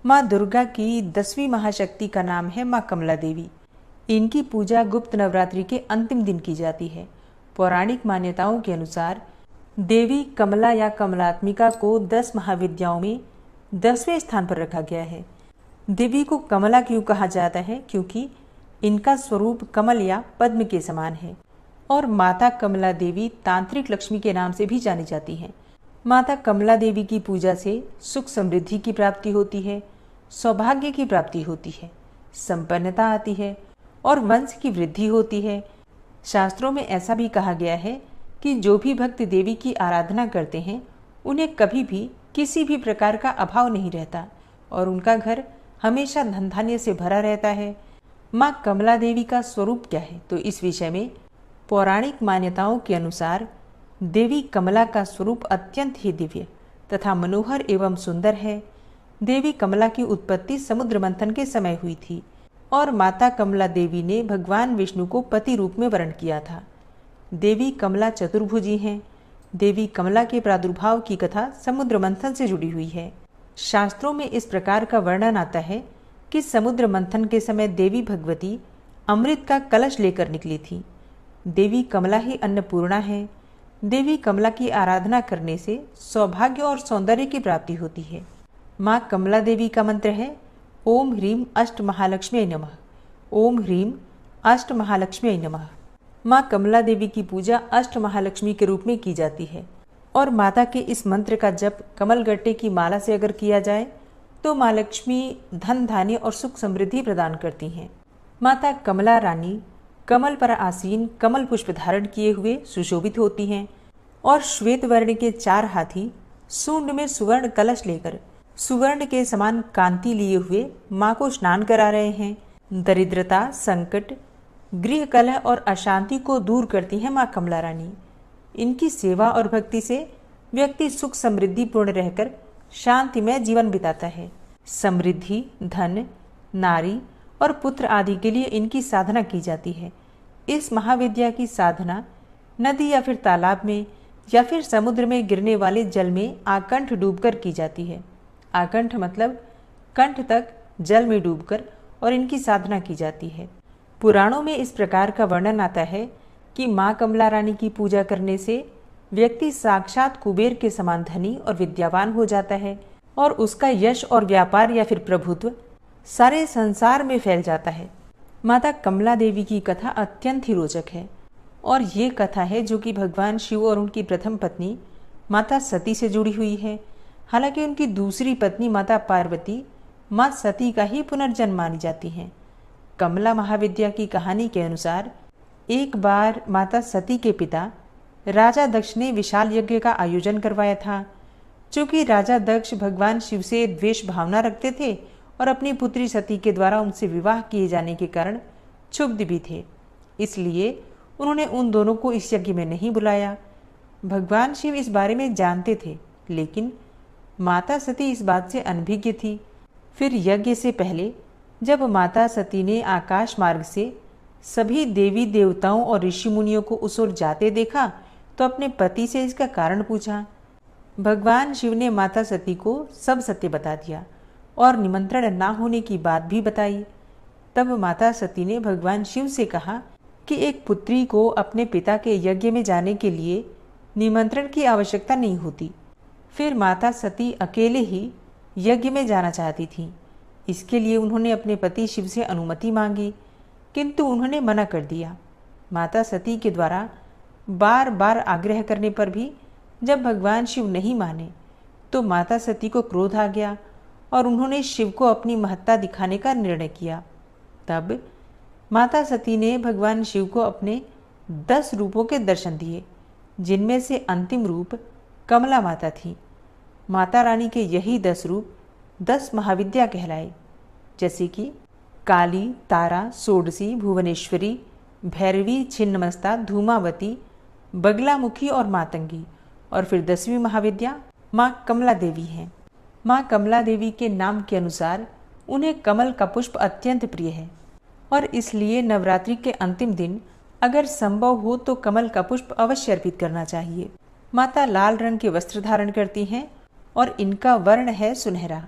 माँ दुर्गा की 10वीं महाशक्ति का नाम है माँ कमला देवी। इनकी पूजा गुप्त नवरात्रि के अंतिम दिन की जाती है। पौराणिक मान्यताओं के अनुसार देवी कमला या कमलात्मिका को 10 महाविद्याओं में 10वें स्थान पर रखा गया है। देवी को कमला क्यों कहा जाता है? क्योंकि इनका स्वरूप कमल या पद्म के समान है। और माता कमला देवी तांत्रिक लक्ष्मी के नाम से भी जानी जाती हैं। माता कमला देवी की पूजा से सुख समृद्धि की प्राप्ति होती है, सौभाग्य की प्राप्ति होती है, संपन्नता आती है और वंश की वृद्धि होती है। शास्त्रों में ऐसा भी कहा गया है कि जो भी भक्त देवी की आराधना करते हैं उन्हें कभी भी किसी भी प्रकार का अभाव नहीं रहता और उनका घर हमेशा धन धान्य से भरा रहता है। माँ कमला देवी का स्वरूप क्या है? तो इस विषय में पौराणिक मान्यताओं के अनुसार देवी कमला का स्वरूप अत्यंत ही दिव्य तथा मनोहर एवं सुंदर है। देवी कमला की उत्पत्ति समुद्र मंथन के समय हुई थी और माता कमला देवी ने भगवान विष्णु को पति रूप में वर्ण किया था। देवी कमला चतुर्भुजी हैं। देवी कमला के प्रादुर्भाव की कथा समुद्र मंथन से जुड़ी हुई है। शास्त्रों में इस प्रकार का वर्णन आता है कि समुद्र मंथन के समय देवी भगवती अमृत का कलश लेकर निकली थी। देवी कमला ही अन्नपूर्णा है। देवी कमला की आराधना करने से सौभाग्य और सौंदर्य की प्राप्ति होती है। माँ कमला देवी का मंत्र है ओम ह्रीम अष्ट महालक्ष्मी नमः। ओम ह्रीम अष्ट महालक्ष्मी नमः। माँ कमला देवी की पूजा अष्ट महालक्ष्मी के रूप में की जाती है और माता के इस मंत्र का जप कमल गट्टे की माला से अगर किया जाए तो माँ लक्ष्मी धन धान्य और सुख समृद्धि प्रदान करती हैं। माता कमला रानी कमल पर आसीन कमल पुष्प धारण किए हुए सुशोभित होती हैं और श्वेत वर्ण के 4 हाथी सूंड में सुवर्ण कलश लेकर सुवर्ण के समान कांति लिए हुए माँ को स्नान करा रहे हैं। दरिद्रता, संकट, गृह कलह और अशांति को दूर करती हैं माँ कमला रानी। इनकी सेवा और भक्ति से व्यक्ति सुख समृद्धि पूर्ण रहकर शांतिमय जीवन बिताता है। समृद्धि, धन, नारी और पुत्र आदि के लिए इनकी साधना की जाती है। इस महाविद्या की साधना नदी या फिर तालाब में या फिर समुद्र में गिरने वाले जल में आकंठ डूबकर की जाती है। आकंठ मतलब कंठ तक जल में डूबकर और इनकी साधना की जाती है। पुराणों में इस प्रकार का वर्णन आता है कि माँ कमला रानी की पूजा करने से व्यक्ति साक्षात कुबेर के समान धनी और विद्यावान हो जाता है और उसका यश और व्यापार या फिर प्रभुत्व सारे संसार में फैल जाता है। माता कमला देवी की कथा अत्यंत ही रोचक है और ये कथा है जो कि भगवान शिव और उनकी प्रथम पत्नी माता सती से जुड़ी हुई है। हालांकि उनकी दूसरी पत्नी माता पार्वती माँ सती का ही पुनर्जन्म मानी जाती हैं। कमला महाविद्या की कहानी के अनुसार एक बार माता सती के पिता राजा दक्ष ने विशाल यज्ञ का आयोजन करवाया था। चूँकि राजा दक्ष भगवान शिव से द्वेष भावना रखते थे और अपनी पुत्री सती के द्वारा उनसे विवाह किए जाने के कारण क्षुब्ध भी थे, इसलिए उन्होंने उन दोनों को इस यज्ञ में नहीं बुलाया। भगवान शिव इस बारे में जानते थे, लेकिन माता सती इस बात से अनभिज्ञ थी। फिर यज्ञ से पहले जब माता सती ने आकाश मार्ग से सभी देवी देवताओं और ऋषि मुनियों को उस ओर जाते देखा तो अपने पति से इसका कारण पूछा। भगवान शिव ने माता सती को सब सत्य बता दिया और निमंत्रण ना होने की बात भी बताई। तब माता सती ने भगवान शिव से कहा कि एक पुत्री को अपने पिता के यज्ञ में जाने के लिए निमंत्रण की आवश्यकता नहीं होती। फिर माता सती अकेले ही यज्ञ में जाना चाहती थी। इसके लिए उन्होंने अपने पति शिव से अनुमति मांगी, किंतु उन्होंने मना कर दिया। माता सती के द्वारा बार बार आग्रह करने पर भी जब भगवान शिव नहीं माने तो माता सती को क्रोध आ गया और उन्होंने शिव को अपनी महत्ता दिखाने का निर्णय किया। तब माता सती ने भगवान शिव को अपने 10 रूपों के दर्शन दिए, जिनमें से अंतिम रूप कमला माता थी। माता रानी के यही 10 रूप 10 महाविद्या कहलाए, जैसे कि काली, तारा, षोडशी, भुवनेश्वरी, भैरवी, छिन्नमस्ता, धूमावती, बगलामुखी और मातंगी। और फिर 10वीं महाविद्या माँ कमला देवी हैं। माँ कमला देवी के नाम के अनुसार उन्हें कमल का पुष्प अत्यंत प्रिय है और इसलिए नवरात्रि के अंतिम दिन अगर संभव हो तो कमल का पुष्प अवश्य अर्पित करना चाहिए। माता लाल रंग के वस्त्र धारण करती हैं और इनका वर्ण है सुनहरा।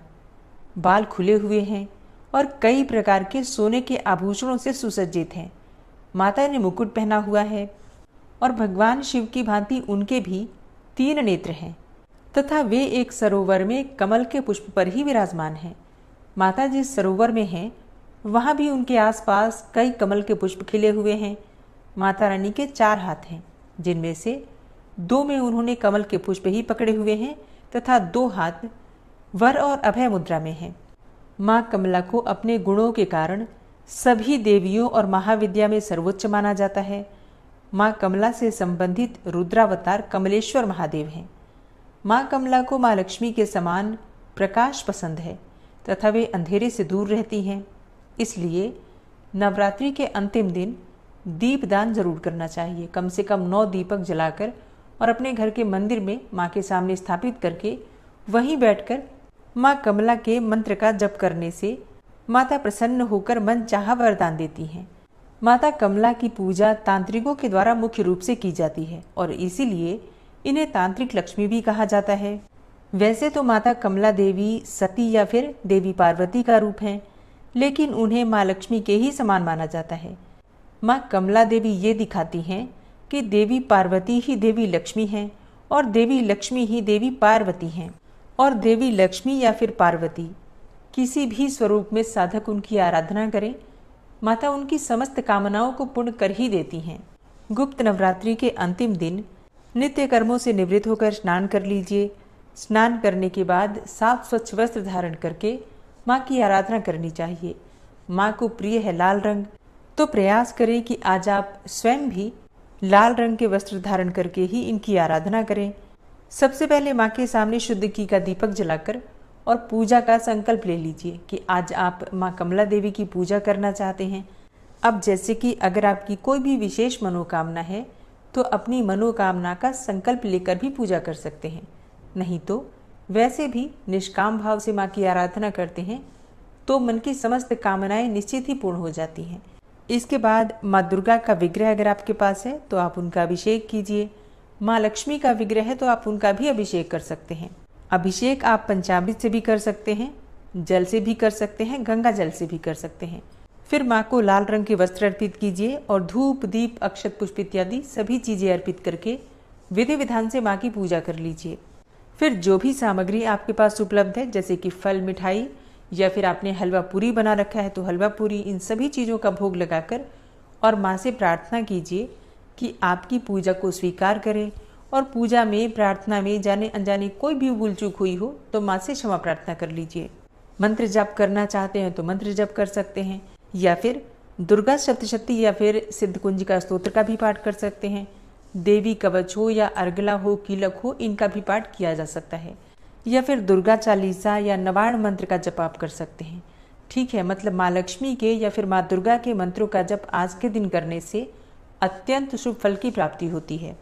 बाल खुले हुए हैं और कई प्रकार के सोने के आभूषणों से सुसज्जित हैं। माता ने मुकुट पहना हुआ है और भगवान शिव की भांति उनके भी 3 नेत्र हैं तथा वे एक सरोवर में कमल के पुष्प पर ही विराजमान हैं। माता जिस सरोवर में हैं वहाँ भी उनके आसपास कई कमल के पुष्प खिले हुए हैं। माता रानी के 4 हाथ हैं, जिनमें से 2 में उन्होंने कमल के पुष्प ही पकड़े हुए हैं तथा 2 हाथ वर और अभय मुद्रा में हैं। माँ कमला को अपने गुणों के कारण सभी देवियों और महाविद्या में सर्वोच्च माना जाता है। माँ कमला से संबंधित रुद्रावतार कमलेश्वर महादेव हैं। माँ कमला को माँ लक्ष्मी के समान प्रकाश पसंद है तथा वे अंधेरे से दूर रहती हैं। इसलिए नवरात्रि के अंतिम दिन दीपदान जरूर करना चाहिए। कम से कम 9 दीपक जलाकर और अपने घर के मंदिर में माँ के सामने स्थापित करके वहीं बैठकर माँ कमला के मंत्र का जप करने से माता प्रसन्न होकर मन चाहा वरदान देती हैं। माता कमला की पूजा तांत्रिकों के द्वारा मुख्य रूप से की जाती है और इसीलिए इन्हें तांत्रिक लक्ष्मी भी कहा जाता है। वैसे तो माता कमला देवी सती या फिर देवी पार्वती का रूप हैं, लेकिन उन्हें माँ लक्ष्मी के ही समान माना जाता है। माँ कमला देवी ये दिखाती हैं कि देवी पार्वती ही देवी लक्ष्मी हैं और देवी लक्ष्मी ही देवी पार्वती हैं, और देवी लक्ष्मी या फिर पार्वती किसी भी स्वरूप में साधक उनकी आराधना करें, माता उनकी समस्त कामनाओं को पूर्ण कर ही देती हैं। गुप्त नवरात्रि के अंतिम दिन नित्य कर्मों से निवृत्त होकर स्नान कर लीजिए। स्नान करने के बाद साफ स्वच्छ वस्त्र धारण करके माँ की आराधना करनी चाहिए। माँ को प्रिय है लाल रंग, तो प्रयास करें कि आज आप स्वयं भी लाल रंग के वस्त्र धारण करके ही इनकी आराधना करें। सबसे पहले माँ के सामने शुद्ध घी का दीपक जलाकर और पूजा का संकल्प ले लीजिए कि आज आप माँ कमला देवी की पूजा करना चाहते हैं। अब जैसे कि अगर आपकी कोई भी विशेष मनोकामना है तो अपनी मनोकामना का संकल्प लेकर भी पूजा कर सकते हैं, नहीं तो वैसे भी निष्काम भाव से माँ की आराधना करते हैं तो मन की समस्त कामनाएं निश्चित ही पूर्ण हो जाती हैं। इसके बाद माँ दुर्गा का विग्रह अगर आपके पास है तो आप उनका अभिषेक कीजिए। माँ लक्ष्मी का विग्रह है तो आप उनका भी अभिषेक कर सकते हैं। अभिषेक आप पंचामृत से भी कर सकते हैं, जल से भी कर सकते हैं, गंगा जल से भी कर सकते हैं। फिर माँ को लाल रंग के वस्त्र अर्पित कीजिए और धूप दीप अक्षत पुष्प इत्यादि सभी चीज़ें अर्पित करके विधि विधान से माँ की पूजा कर लीजिए। फिर जो भी सामग्री आपके पास उपलब्ध है, जैसे कि फल, मिठाई या फिर आपने हलवा पूरी बना रखा है तो हलवा पूरी, इन सभी चीज़ों का भोग लगाकर और माँ से प्रार्थना कीजिए कि आपकी पूजा को स्वीकार करें और पूजा में, प्रार्थना में जाने अनजाने कोई भी भूल चूक हुई हो तो माँ से क्षमा प्रार्थना कर लीजिए। मंत्र जप करना चाहते हैं तो मंत्र जप कर सकते हैं या फिर दुर्गा सप्तशती या फिर सिद्धकुंजिका स्तोत्र का भी पाठ कर सकते हैं। देवी कवच हो या अर्गला हो, कीलक हो, इनका भी पाठ किया जा सकता है या फिर दुर्गा चालीसा या नवाण मंत्र का जप आप कर सकते हैं। ठीक है, मतलब माँ लक्ष्मी के या फिर माँ दुर्गा के मंत्रों का जप आज के दिन करने से अत्यंत शुभ फल की प्राप्ति होती है।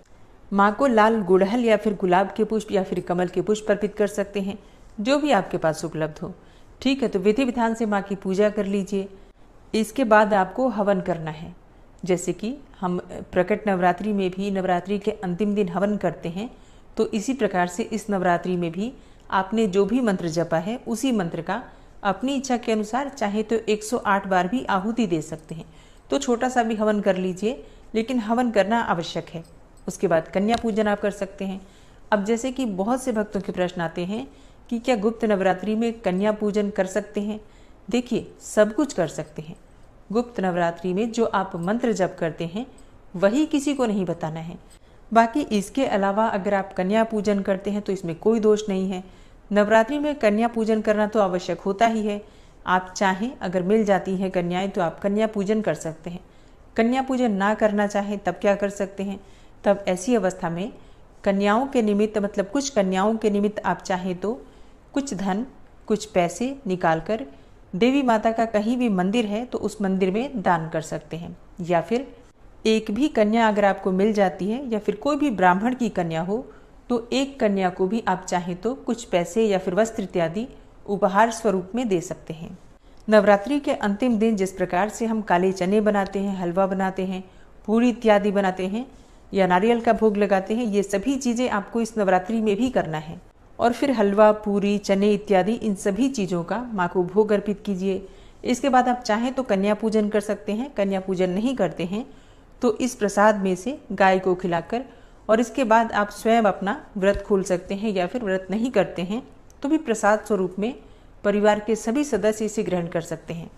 माँ को लाल गुड़हल या फिर गुलाब के पुष्प या फिर कमल के पुष्प अर्पित कर सकते हैं, जो भी आपके पास उपलब्ध हो। ठीक है, तो विधि विधान से माँ की पूजा कर लीजिए। इसके बाद आपको हवन करना है, जैसे कि हम प्रकट नवरात्रि में भी नवरात्रि के अंतिम दिन हवन करते हैं, तो इसी प्रकार से इस नवरात्रि में भी आपने जो भी मंत्र जपा है उसी मंत्र का अपनी इच्छा के अनुसार चाहे तो 108 बार भी आहुति दे सकते हैं। तो छोटा सा भी हवन कर लीजिए, लेकिन हवन करना आवश्यक है। उसके बाद कन्या पूजन आप कर सकते हैं। अब जैसे कि बहुत से भक्तों के प्रश्न आते हैं कि क्या गुप्त नवरात्रि में कन्या पूजन कर सकते हैं? देखिए, सब कुछ कर सकते हैं। गुप्त नवरात्रि में जो आप मंत्र जप करते हैं वही किसी को नहीं बताना है। बाकी इसके अलावा अगर आप कन्या पूजन करते हैं तो इसमें कोई दोष नहीं है। नवरात्रि में कन्या पूजन करना तो आवश्यक होता ही है। आप चाहें, अगर मिल जाती हैं कन्याएं तो आप कन्या पूजन कर सकते हैं। कन्या पूजन ना करना चाहें तब क्या कर सकते हैं? तब ऐसी अवस्था में कन्याओं के निमित्त, मतलब कुछ कन्याओं के निमित्त आप चाहें तो कुछ धन, कुछ पैसे निकाल कर देवी माता का कहीं भी मंदिर है तो उस मंदिर में दान कर सकते हैं। या फिर एक भी कन्या अगर आपको मिल जाती है या फिर कोई भी ब्राह्मण की कन्या हो तो एक कन्या को भी आप चाहें तो कुछ पैसे या फिर वस्त्र इत्यादि उपहार स्वरूप में दे सकते हैं। नवरात्रि के अंतिम दिन जिस प्रकार से हम काले चने बनाते हैं, हलवा बनाते हैं, पूरी इत्यादि बनाते हैं या नारियल का भोग लगाते हैं, ये सभी चीज़ें आपको इस नवरात्रि में भी करना है। और फिर हलवा, पूरी, चने इत्यादि इन सभी चीज़ों का माँ को भोग अर्पित कीजिए। इसके बाद आप चाहें तो कन्या पूजन कर सकते हैं। कन्या पूजन नहीं करते हैं तो इस प्रसाद में से गाय को खिलाकर और इसके बाद आप स्वयं अपना व्रत खोल सकते हैं, या फिर व्रत नहीं करते हैं तो भी प्रसाद स्वरूप में परिवार के सभी सदस्य इसे ग्रहण कर सकते हैं।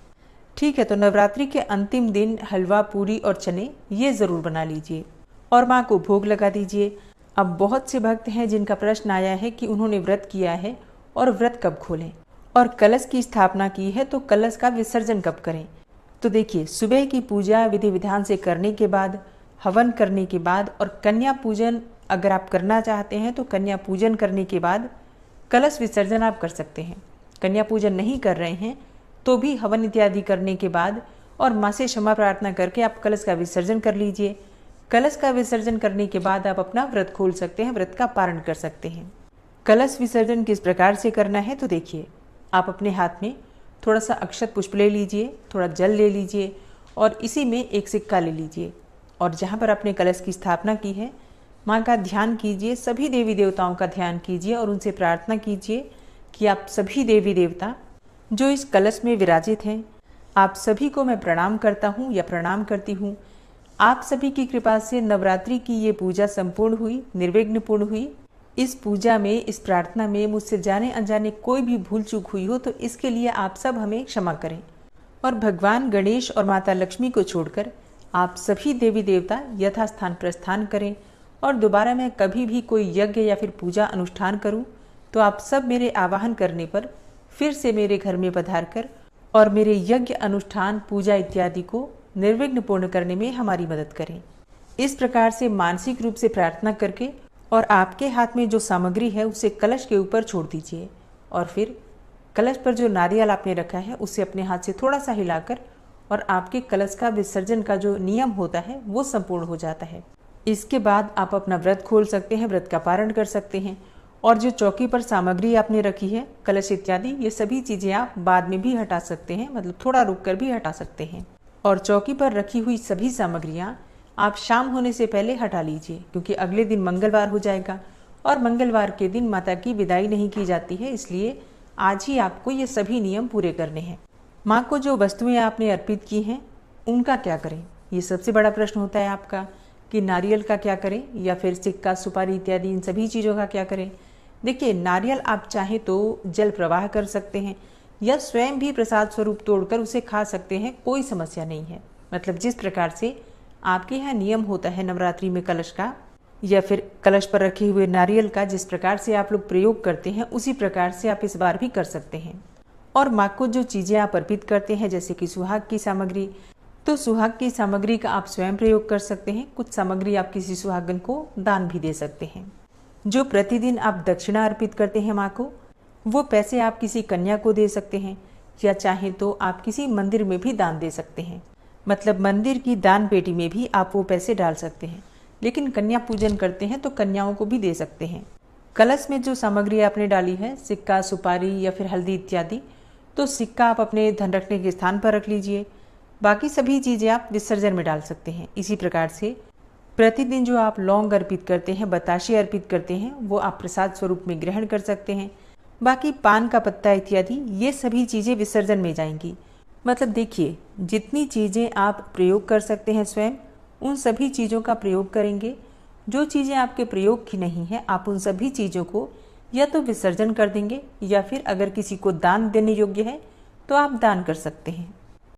ठीक है, तो नवरात्रि के अंतिम दिन हलवा, पूरी और चने ये ज़रूर बना लीजिए और माँ को भोग लगा दीजिए। अब बहुत से भक्त हैं जिनका प्रश्न आया है कि उन्होंने व्रत किया है और व्रत कब खोलें, और कलश की स्थापना की है तो कलश का विसर्जन कब करें। तो देखिए, सुबह की पूजा विधि विधान से करने के बाद, हवन करने के बाद और कन्या पूजन अगर आप करना चाहते हैं तो कन्या पूजन करने के बाद कलश विसर्जन आप कर सकते हैं। कन्या पूजन नहीं कर रहे हैं तो भी हवन इत्यादि करने के बाद और माँ से क्षमा प्रार्थना करके आप कलश का विसर्जन कर लीजिए। कलश का विसर्जन करने के बाद आप अपना व्रत खोल सकते हैं, व्रत का पारण कर सकते हैं। कलश विसर्जन किस प्रकार से करना है तो देखिए, आप अपने हाथ में थोड़ा सा अक्षत पुष्प ले लीजिए, थोड़ा जल ले लीजिए और इसी में एक सिक्का ले लीजिए और जहाँ पर आपने कलश की स्थापना की है माँ का ध्यान कीजिए, सभी देवी देवताओं का ध्यान कीजिए और उनसे प्रार्थना कीजिए कि आप सभी देवी देवता जो इस कलश में विराजित हैं, आप सभी को मैं प्रणाम करता हूँ या प्रणाम करती हूँ। आप सभी की कृपा से नवरात्रि की ये पूजा संपूर्ण हुई, निर्विघ्न पूर्ण हुई। इस पूजा में, इस प्रार्थना में मुझसे जाने अनजाने कोई भी भूल चूक हुई हो तो इसके लिए आप सब हमें क्षमा करें। और भगवान गणेश और माता लक्ष्मी को छोड़कर आप सभी देवी देवता यथास्थान प्रस्थान करें और दोबारा मैं कभी भी कोई यज्ञ या फिर पूजा अनुष्ठान करूं तो आप सब मेरे आवाहन करने पर फिर से मेरे घर में पधार कर और मेरे यज्ञ, अनुष्ठान, पूजा इत्यादि को निर्विघ्न पूर्ण करने में हमारी मदद करें। इस प्रकार से मानसिक रूप से प्रार्थना करके और आपके हाथ में जो सामग्री है उसे कलश के ऊपर छोड़ दीजिए और फिर कलश पर जो नारियल आपने रखा है उसे अपने हाथ से थोड़ा सा हिलाकर और आपके कलश का विसर्जन का जो नियम होता है वो संपूर्ण हो जाता है। इसके बाद आप अपना व्रत खोल सकते हैं, व्रत का पारण कर सकते हैं और जो चौकी पर सामग्री आपने रखी है, कलश इत्यादि, ये सभी चीज़ें आप बाद में भी हटा सकते हैं, मतलब थोड़ा रुक कर भी हटा सकते हैं। और चौकी पर रखी हुई सभी सामग्रियाँ आप शाम होने से पहले हटा लीजिए क्योंकि अगले दिन मंगलवार हो जाएगा और मंगलवार के दिन माता की विदाई नहीं की जाती है, इसलिए आज ही आपको ये सभी नियम पूरे करने हैं। माँ को जो वस्तुएं आपने अर्पित की हैं उनका क्या करें, ये सबसे बड़ा प्रश्न होता है आपका कि नारियल का क्या करें या फिर सिक्का, सुपारी इत्यादि इन सभी चीज़ों का क्या करें। देखिए, नारियल आप चाहें तो जल प्रवाह कर सकते हैं या स्वयं भी प्रसाद स्वरूप तोड़कर उसे खा सकते हैं, कोई समस्या नहीं है। मतलब जिस प्रकार से आपके यहाँ नियम होता है नवरात्रि में कलश का या फिर कलश पर रखे हुए नारियल का, जिस प्रकार से आप लोग प्रयोग करते हैं उसी प्रकार से आप इस बार भी कर सकते हैं। और माँ को जो चीज़ें आप अर्पित करते हैं जैसे कि सुहाग की सामग्री, तो सुहाग की सामग्री का आप स्वयं प्रयोग कर सकते हैं। कुछ सामग्री आप किसी सुहागन को दान भी दे सकते हैं। जो प्रतिदिन आप दक्षिणा अर्पित करते हैं माँ को, वो पैसे आप किसी कन्या को दे सकते हैं या चाहें तो आप किसी मंदिर में भी दान दे सकते हैं। मतलब मंदिर की दान पेटी में भी आप वो पैसे डाल सकते हैं, लेकिन कन्या पूजन करते हैं तो कन्याओं को भी दे सकते हैं। कलश में जो सामग्री आपने डाली है, सिक्का, सुपारी या फिर हल्दी इत्यादि, तो सिक्का आप अपने धन रखने के स्थान पर रख लीजिए, बाकी सभी चीज़ें आप विसर्जन में डाल सकते हैं। इसी प्रकार से प्रतिदिन जो आप लौंग अर्पित करते हैं, बताशे अर्पित करते हैं, वो आप प्रसाद स्वरूप में ग्रहण कर सकते हैं। बाकी पान का पत्ता इत्यादि ये सभी चीज़ें विसर्जन में जाएंगी। मतलब देखिए, जितनी चीज़ें आप प्रयोग कर सकते हैं स्वयं, उन सभी चीज़ों का प्रयोग करेंगे। जो चीज़ें आपके प्रयोग की नहीं है, आप उन सभी चीज़ों को या तो विसर्जन कर देंगे या फिर अगर किसी को दान देने योग्य है तो आप दान कर सकते हैं।